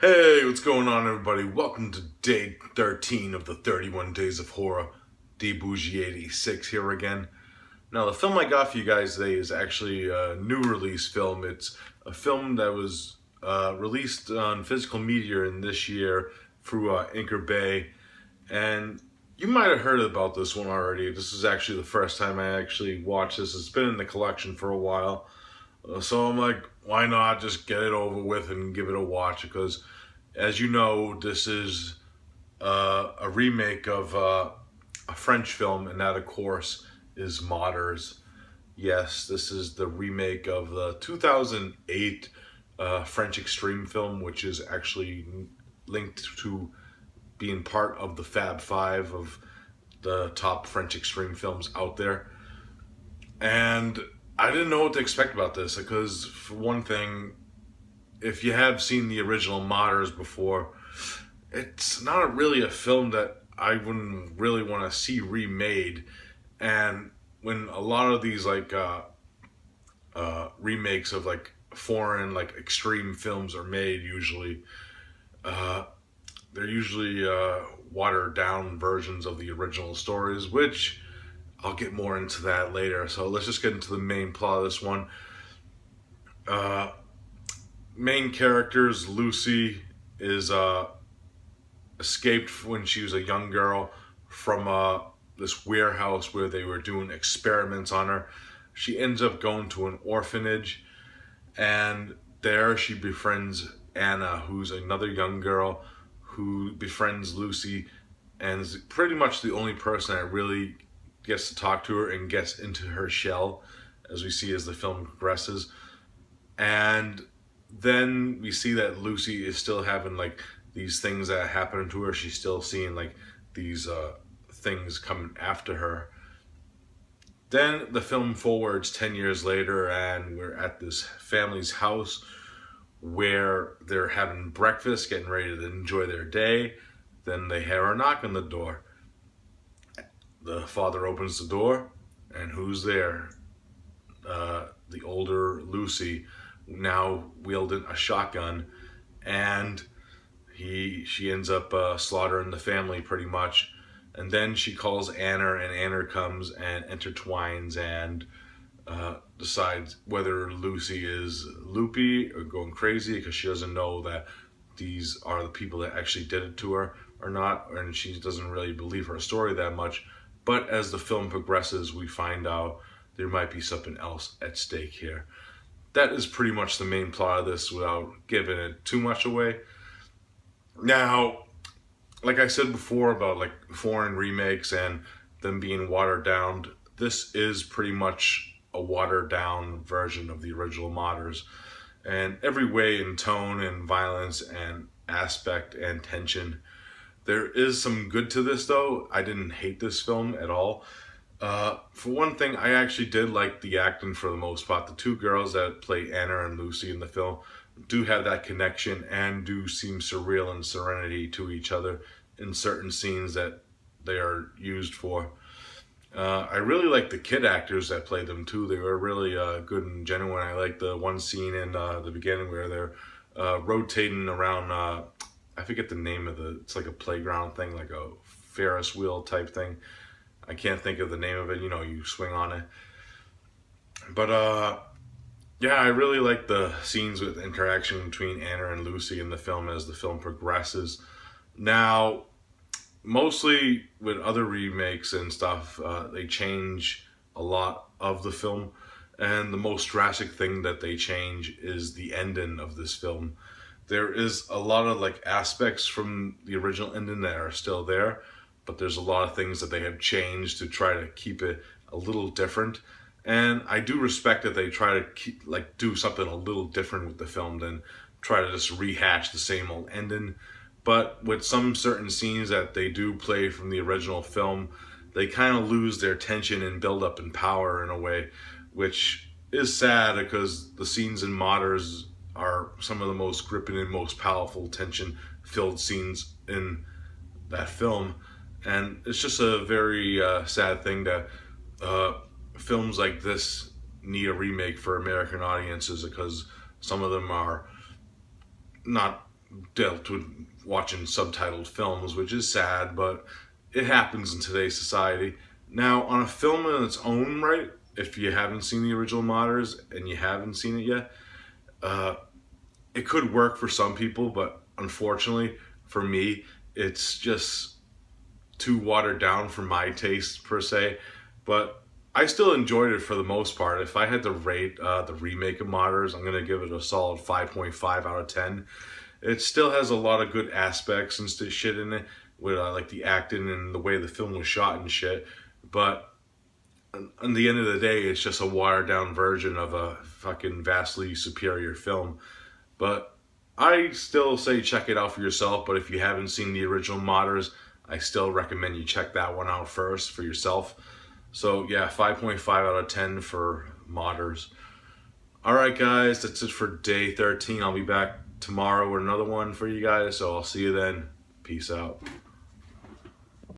Hey, what's going on, everybody? Welcome to day 13 of the 31 Days of Horror. D Bougie 86 here again. Now, the film I got for you guys today is actually a new release film. It's a film that was released on physical media in this year through Anchor Bay. And you might have heard about this one already. This is actually the first time I actually watched this. It's been in the collection for a while. So I'm like, why not just get it over with and give it a watch? Because, as you know, this is a remake of a French film, and that, of course, is Martyrs. Yes, this is the remake of the 2008 French extreme film, which is actually linked to being part of the Fab Five of the top French extreme films out there. And I didn't know what to expect about this because, for one thing, if you have seen the original Martyrs before, it's not really a film that I wouldn't really want to see remade. And when a lot of these remakes of foreign extreme films are made, usually they're usually watered down versions of the original stories, which I'll get more into that later. So let's just get into the main plot of this one. Main characters, Lucy is escaped when she was a young girl from this warehouse where they were doing experiments on her. She ends up going to an orphanage, and there she befriends Anna, who's another young girl who befriends Lucy and is pretty much the only person that really gets to talk to her and gets into her shell, as we see as the film progresses. And then we see that Lucy is still having these things that happen to her. She's still seeing these things coming after her. Then the film forwards 10 years later, and we're at this family's house where they're having breakfast, getting ready to enjoy their day. Then they hear a knock on the door. The father opens the door, and who's there? The older Lucy, now wielding a shotgun, and she ends up slaughtering the family pretty much. And then she calls Anna, and Anna comes and intertwines and decides whether Lucy is loopy or going crazy, because she doesn't know that these are the people that actually did it to her or not, and she doesn't really believe her story that much. But as the film progresses, we find out there might be something else at stake here. That is pretty much the main plot of this without giving it too much away. Now, like I said before about foreign remakes and them being watered down, this is pretty much a watered down version of the original Martyrs. And every way in tone and violence and aspect and tension. There is some good to this, though. I didn't hate this film at all. For one thing, I actually did like the acting for the most part. The two girls that play Anna and Lucy in the film do have that connection and do seem surreal and serenity to each other in certain scenes that they are used for. I really like the kid actors that played them too. They were really good and genuine. I like the one scene in the beginning where they're rotating around. I forget the name of it's like a playground thing, like a Ferris wheel type thing. I can't think of the name of it. You know, you swing on it. But yeah, I really like the scenes with interaction between Anna and Lucy in the film as the film progresses. Now, mostly with other remakes and stuff, they change a lot of the film. And the most drastic thing that they change is the ending of this film. There is a lot of aspects from the original ending that are still there, but there's a lot of things that they have changed to try to keep it a little different. And I do respect that they try to keep, do something a little different with the film than try to just rehash the same old ending. But with some certain scenes that they do play from the original film, they kind of lose their tension and build up in power in a way, which is sad because the scenes in Martyrs are some of the most gripping and most powerful tension-filled scenes in that film. And it's just a very sad thing that films like this need a remake for American audiences, because some of them are not dealt with watching subtitled films, which is sad, but it happens in today's society. Now, on a film in its own right, if you haven't seen the original Martyrs and you haven't seen it yet, uh, it could work for some people, but unfortunately for me, it's just too watered down for my taste per se. But I still enjoyed it for the most part. If I had to rate the remake of Martyrs, I'm gonna give it a solid 5.5 out of 10. It still has a lot of good aspects and shit in it, with like the acting and the way the film was shot and shit. But at the end of the day, it's just a watered down version of a fucking vastly superior film. But I still say check it out for yourself. But if you haven't seen the original Martyrs, I still recommend you check that one out first for yourself. So yeah, 5.5 out of 10 for Martyrs. Alright guys, that's it for day 13. I'll be back tomorrow with another one for you guys. So I'll see you then. Peace out.